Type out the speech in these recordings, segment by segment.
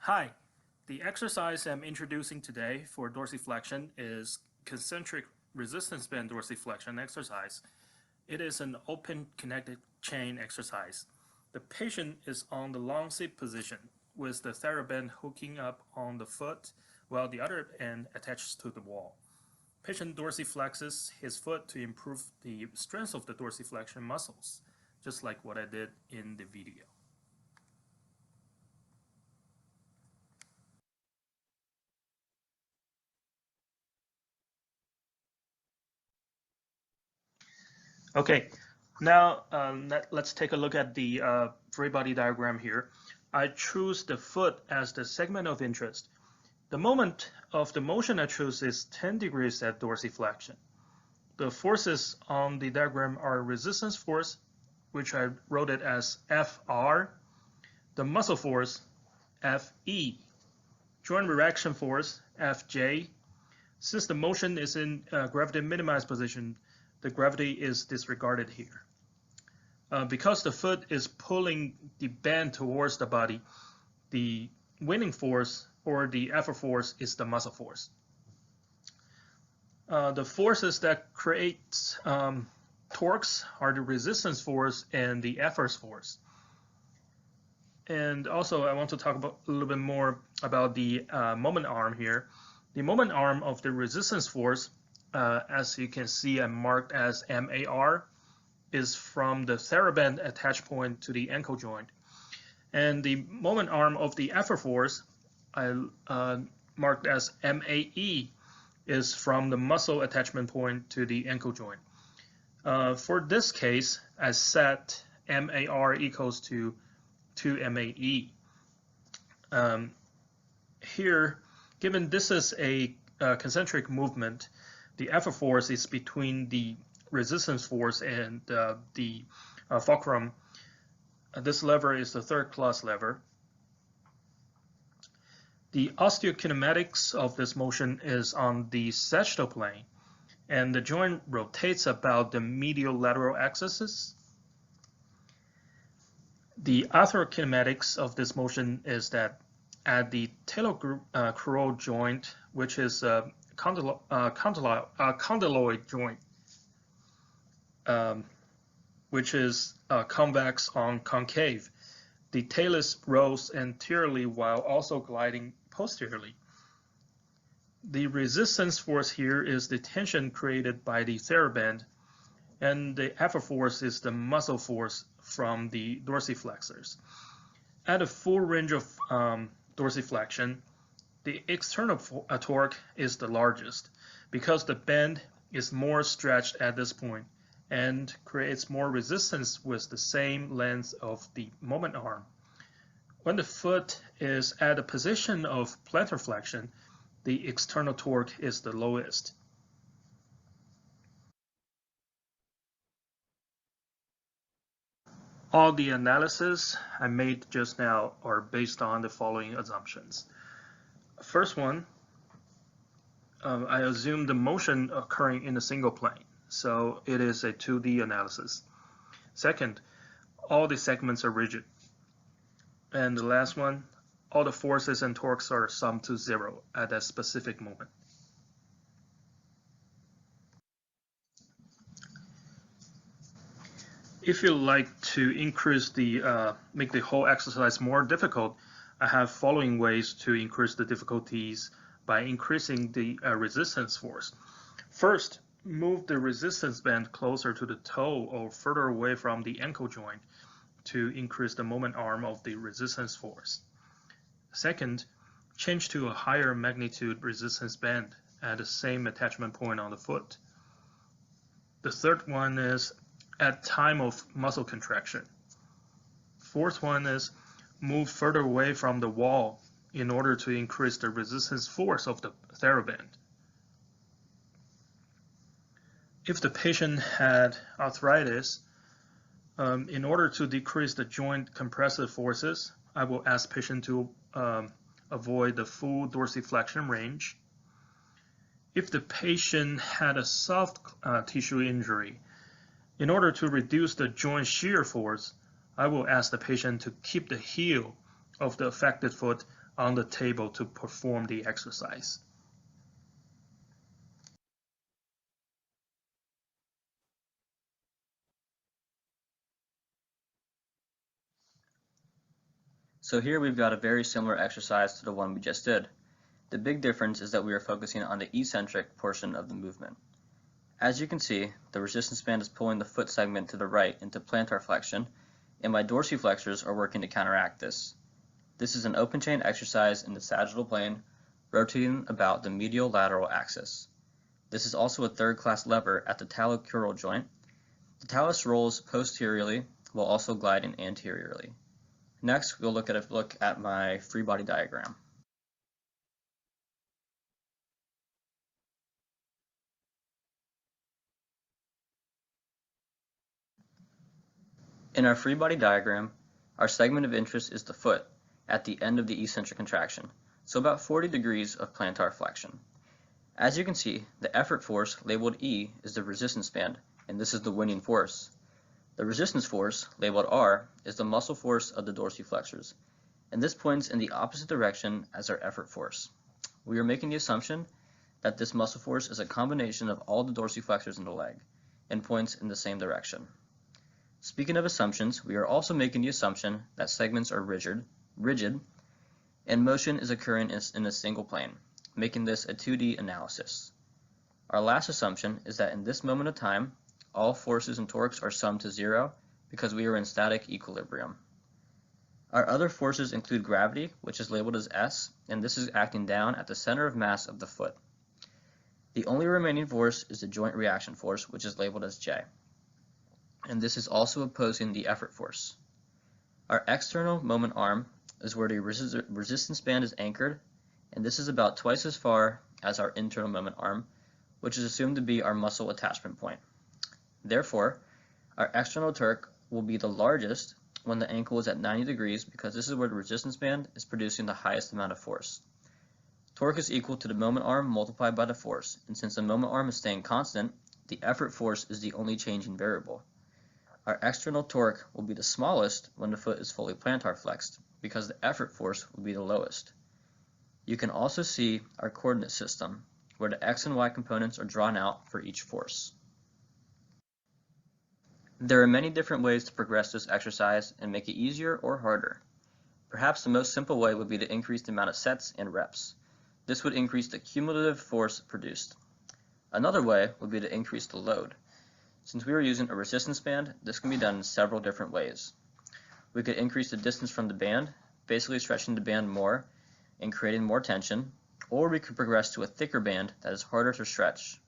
Hi, the exercise I'm introducing today for dorsiflexion is concentric resistance band dorsiflexion exercise. It is an open kinetic chain exercise. The patient is on the long sit position with the TheraBand hooking up on the foot while the other end attaches to the wall. Patient dorsiflexes his foot to improve the strength of the dorsiflexion muscles, just like what I did in the video. Okay, now let's take a look at the free body diagram here. I choose the foot as the segment of interest. The moment of the motion I choose is 10 degrees at dorsiflexion. The forces on the diagram are resistance force, which I wrote it as Fr, the muscle force, Fe, joint reaction force, Fj. Since the motion is in gravity minimized position, the gravity is disregarded here. Because the foot is pulling the band towards the body, the winning force or the effort force is the muscle force. The forces that create torques are the resistance force and the effort force. And also I want to talk about a little bit more about the moment arm here. The moment arm of the resistance force, as you can see, I marked as MAR, is from the TheraBand attach point to the ankle joint. And the moment arm of the effort force, I marked as MAE, is from the muscle attachment point to the ankle joint. For this case, I set MAR equals to 2 MAE. Here, given this is a concentric movement, the effort force is between the resistance force and the fulcrum. This lever is the third class lever. The osteokinematics of this motion is on the sagittal plane, and the joint rotates about the medial lateral axis. The arthrokinematics of this motion is that at the talocrural joint, which is a condyloid joint, which is convex on concave, the talus rolls anteriorly while also gliding posteriorly. The resistance force here is the tension created by the TheraBand, and the effort force is the muscle force from the dorsiflexors. At a full range of dorsiflexion, the external torque is the largest because the band is more stretched at this point and creates more resistance with the same length of the moment arm. When the foot is at a position of plantar flexion, the external torque is the lowest. All the analysis I made just now are based on the following assumptions. First one, I assume the motion occurring in a single plane, so it is a 2D analysis. Second, all the segments are rigid. And the last one, all the forces and torques are summed to 0 at that specific moment. If you like to increase make the whole exercise more difficult, I have following ways to increase the difficulties by increasing the resistance force. First, move the resistance band closer to the toe or further away from the ankle joint to increase the moment arm of the resistance force. Second, change to a higher magnitude resistance band at the same attachment point on the foot. The third one is at time of muscle contraction. Fourth one is move further away from the wall in order to increase the resistance force of the TheraBand. If the patient had arthritis, in order to decrease the joint compressive forces, I will ask patient to avoid the full dorsiflexion range. If the patient had a soft tissue injury, in order to reduce the joint shear force, I will ask the patient to keep the heel of the affected foot on the table to perform the exercise. So here we've got a very similar exercise to the one we just did. The big difference is that we are focusing on the eccentric portion of the movement. As you can see, the resistance band is pulling the foot segment to the right into plantar flexion, and my dorsiflexors are working to counteract this. This is an open chain exercise in the sagittal plane, rotating about the medial lateral axis. This is also a third class lever at the talocrural joint. The talus rolls posteriorly while also gliding anteriorly. Next, we'll look at my free body diagram. In our free body diagram, our segment of interest is the foot at the end of the eccentric contraction, so about 40 degrees of plantar flexion. As you can see, the effort force labeled E is the resistance band, and this is the winning force. The resistance force, labeled R, is the muscle force of the dorsiflexors, and this points in the opposite direction as our effort force. We are making the assumption that this muscle force is a combination of all the dorsiflexors in the leg and points in the same direction. Speaking of assumptions, we are also making the assumption that segments are rigid, and motion is occurring in a single plane, making this a 2D analysis. Our last assumption is that in this moment of time, all forces and torques are summed to zero because we are in static equilibrium. Our other forces include gravity, which is labeled as S, and this is acting down at the center of mass of the foot. The only remaining force is the joint reaction force, which is labeled as J, and this is also opposing the effort force. Our external moment arm is where the resistance band is anchored, and this is about twice as far as our internal moment arm, which is assumed to be our muscle attachment point. Therefore, our external torque will be the largest when the ankle is at 90 degrees because this is where the resistance band is producing the highest amount of force. Torque is equal to the moment arm multiplied by the force, and since the moment arm is staying constant, the effort force is the only changing variable. Our external torque will be the smallest when the foot is fully plantar flexed because the effort force will be the lowest. You can also see our coordinate system, where the x and y components are drawn out for each force. There are many different ways to progress this exercise and make it easier or harder. Perhaps the most simple way would be to increase the amount of sets and reps. This would increase the cumulative force produced. Another way would be to increase the load. Since we are using a resistance band, this can be done in several different ways. We could increase the distance from the band, basically stretching the band more and creating more tension, or we could progress to a thicker band that is harder to stretch.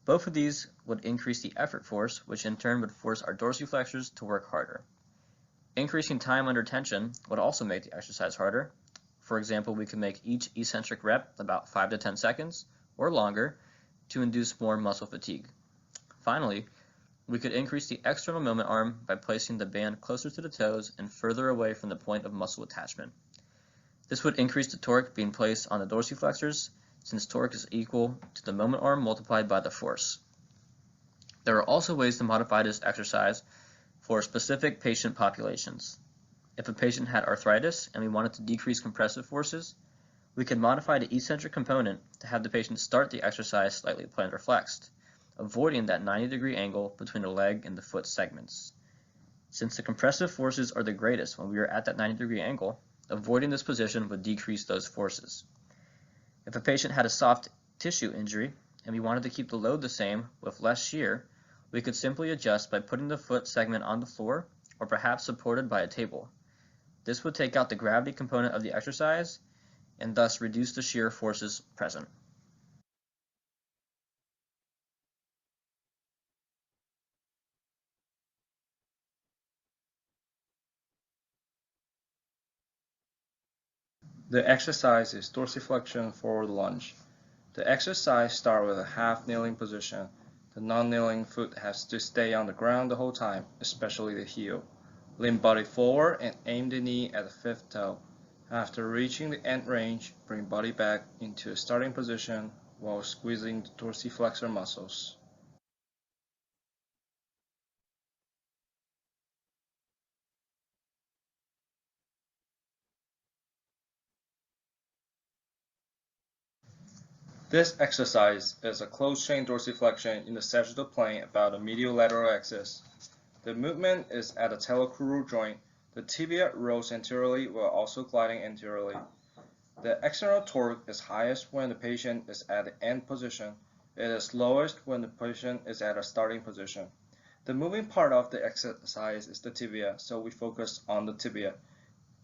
Both of these would increase the effort force, which in turn would force our dorsiflexors to work harder. Increasing time under tension would also make the exercise harder. For example, we could make each eccentric rep about 5 to 10 seconds or longer to induce more muscle fatigue. Finally, we could increase the external moment arm by placing the band closer to the toes and further away from the point of muscle attachment. This would increase the torque being placed on the dorsiflexors, since torque is equal to the moment arm multiplied by the force. There are also ways to modify this exercise for specific patient populations. If a patient had arthritis and we wanted to decrease compressive forces, we could modify the eccentric component to have the patient start the exercise slightly plantar flexed, avoiding that 90-degree angle between the leg and the foot segments. Since the compressive forces are the greatest when we are at that 90-degree angle, avoiding this position would decrease those forces. If a patient had a soft tissue injury and we wanted to keep the load the same with less shear, we could simply adjust by putting the foot segment on the floor or perhaps supported by a table. This would take out the gravity component of the exercise and thus reduce the shear forces present. The exercise is dorsiflexion forward lunge. The exercise starts with a half kneeling position. The non-kneeling foot has to stay on the ground the whole time, especially the heel. Lean body forward and aim the knee at the fifth toe. After reaching the end range, bring body back into a starting position while squeezing the dorsiflexor muscles. This exercise is a closed chain dorsiflexion in the sagittal plane about the medial lateral axis. The movement is at the talocrural joint. The tibia rolls anteriorly while also gliding anteriorly. The external torque is highest when the patient is at the end position. It is lowest when the patient is at a starting position. The moving part of the exercise is the tibia, so we focus on the tibia.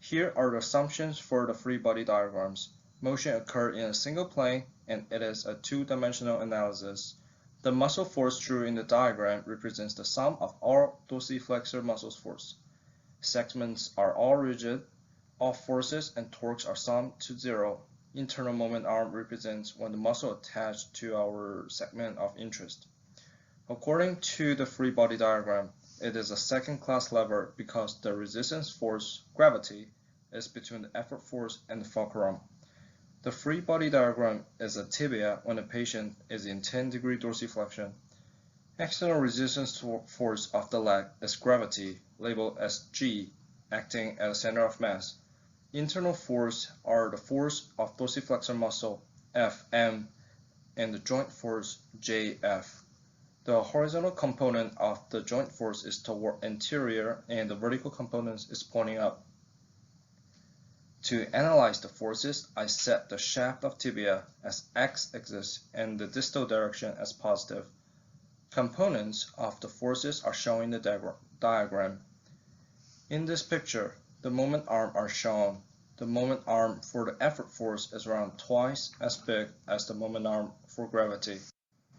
Here are the assumptions for the free body diagrams. Motion occurs in a single plane, and it is a two-dimensional analysis. The muscle force drew in the diagram represents the sum of all dorsiflexor muscle force. Segments are all rigid. All forces and torques are summed to zero. Internal moment arm represents when the muscle attached to our segment of interest. According to the free body diagram, it is a second-class lever because the resistance force, gravity, is between the effort force and the fulcrum. The free body diagram is a tibia when the patient is in 10-degree dorsiflexion. External resistance force of the leg is gravity, labeled as G, acting at the center of mass. Internal force are the force of dorsiflexor muscle, Fm, and the joint force, Jf. The horizontal component of the joint force is toward anterior, and the vertical component is pointing up. To analyze the forces, I set the shaft of tibia as x-axis and the distal direction as positive. Components of the forces are shown in the diagram. In this picture, the moment arm are shown. The moment arm for the effort force is around twice as big as the moment arm for gravity.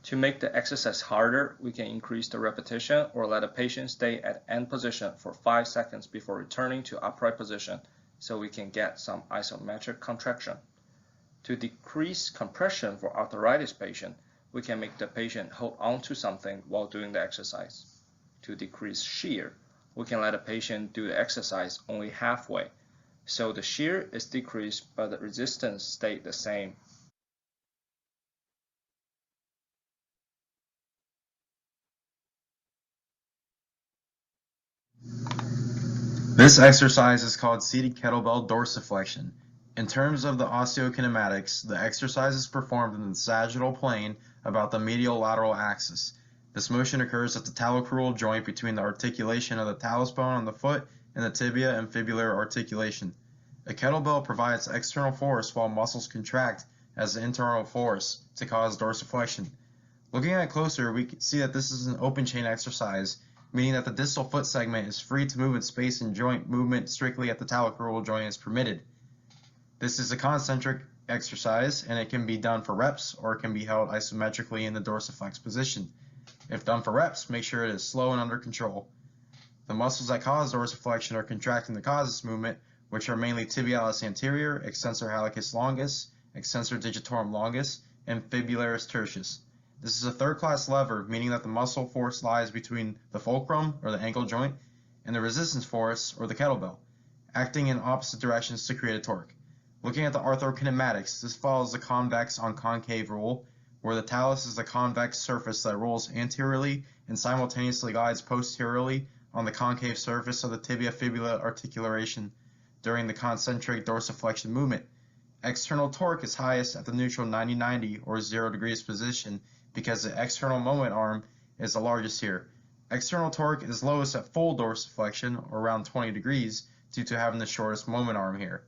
To make the exercise harder, we can increase the repetition or let a patient stay at end position for 5 seconds before returning to upright position so we can get some isometric contraction. To decrease compression for arthritis patient, we can make the patient hold on to something while doing the exercise. To decrease shear, we can let a patient do the exercise only halfway, so the shear is decreased but the resistance stayed the same. This exercise is called seated kettlebell dorsiflexion. In terms of the osteokinematics, the exercise is performed in the sagittal plane about the medial lateral axis. This motion occurs at the talocrural joint between the articulation of the talus bone on the foot and the tibia and fibular articulation. A kettlebell provides external force while muscles contract as the internal force to cause dorsiflexion. Looking at it closer, we can see that this is an open chain exercise, meaning that the distal foot segment is free to move in space and joint movement strictly at the talocrural joint is permitted. This is a concentric exercise, and it can be done for reps or it can be held isometrically in the dorsiflex position. If done for reps, make sure it is slow and under control. The muscles that cause dorsiflexion are contracting to cause this movement, which are mainly tibialis anterior, extensor hallucis longus, extensor digitorum longus, and fibularis tertius. This is a third-class lever, meaning that the muscle force lies between the fulcrum, or the ankle joint, and the resistance force, or the kettlebell, acting in opposite directions to create a torque. Looking at the arthrokinematics, this follows the convex on concave rule, where the talus is the convex surface that rolls anteriorly and simultaneously glides posteriorly on the concave surface of the tibia-fibula articulation during the concentric dorsiflexion movement. External torque is highest at the neutral 90-90 or 0 degrees position because the external moment arm is the largest here. External torque is lowest at full dorsiflexion, or around 20 degrees, due to having the shortest moment arm here.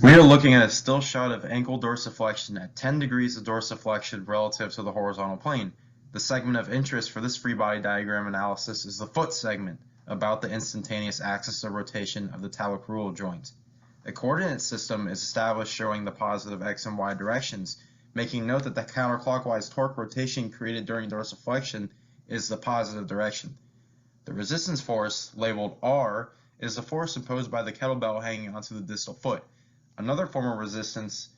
We are looking at a still shot of ankle dorsiflexion at 10 degrees of dorsiflexion relative to the horizontal plane. The segment of interest for this free body diagram analysis is the foot segment, about the instantaneous axis of rotation of the talocrural joint. A coordinate system is established showing the positive x and y directions, making note that the counterclockwise torque rotation created during dorsiflexion is the positive direction. The resistance force, labeled R, is the force imposed by the kettlebell hanging onto the distal foot. Another form of resistance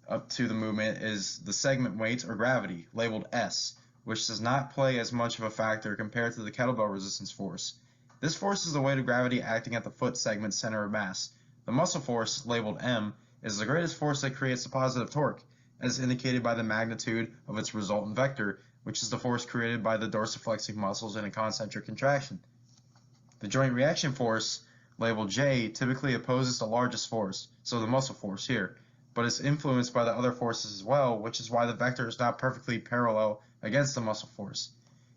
up to the movement is the segment weight or gravity, labeled S, which does not play as much of a factor compared to the kettlebell resistance force. This force is the weight of gravity acting at the foot segment center of mass. The muscle force, labeled M, is the greatest force that creates the positive torque, as indicated by the magnitude of its resultant vector, which is the force created by the dorsiflexing muscles in a concentric contraction. The joint reaction force, labeled J, typically opposes the largest force, so the muscle force here, but is influenced by the other forces as well, which is why the vector is not perfectly parallel against the muscle force.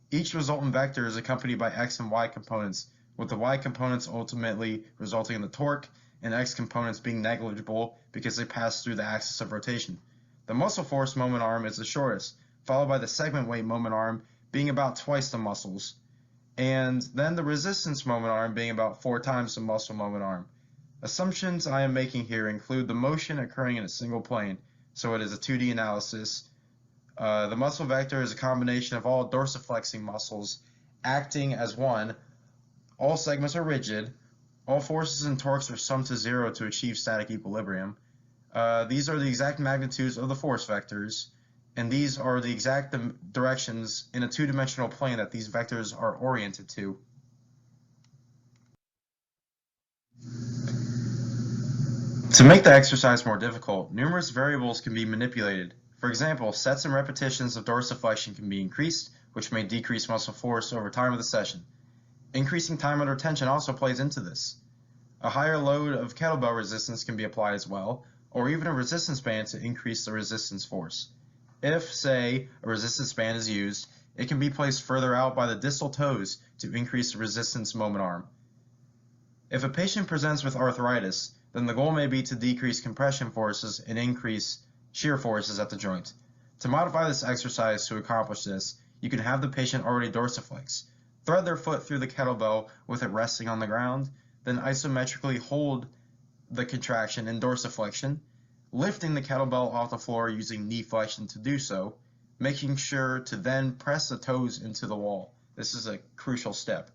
Each resultant vector is accompanied by x and y components, with the y components ultimately resulting in the torque, and x components being negligible because they pass through the axis of rotation. The muscle force moment arm is the shortest, followed by the segment weight moment arm being about twice the muscles, and then the resistance moment arm being about 4 times the muscle moment arm. Assumptions I am making here include the motion occurring in a single plane, so it is a 2D analysis. The muscle vector is a combination of all dorsiflexing muscles acting as one. All segments are rigid. All forces and torques are summed to 0 to achieve static equilibrium. These are the exact magnitudes of the force vectors, and these are the exact directions in a two-dimensional plane that these vectors are oriented to. To make the exercise more difficult, numerous variables can be manipulated. For example, sets and repetitions of dorsiflexion can be increased, which may decrease muscle force over time of the session. Increasing time under tension also plays into this. A higher load of kettlebell resistance can be applied as well, or even a resistance band to increase the resistance force. If, say, a resistance band is used, it can be placed further out by the distal toes to increase the resistance moment arm. If a patient presents with arthritis, then the goal may be to decrease compression forces and increase shear forces at the joint. To modify this exercise to accomplish this, you can have the patient already dorsiflex. Thread their foot through the kettlebell with it resting on the ground, then isometrically hold the contraction in dorsiflexion, lifting the kettlebell off the floor using knee flexion to do so, making sure to then press the toes into the wall. This is a crucial step.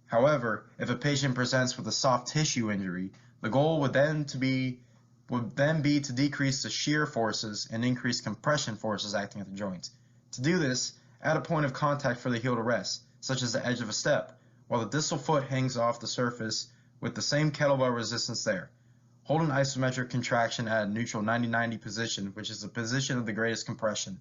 However, if a patient presents with a soft tissue injury, the goal would then be to decrease the shear forces and increase compression forces acting at the joint. To do this, add a point of contact for the heel to rest, such as the edge of a step, while the distal foot hangs off the surface with the same kettlebell resistance there. Hold an isometric contraction at a neutral 90-90 position, which is the position of the greatest compression.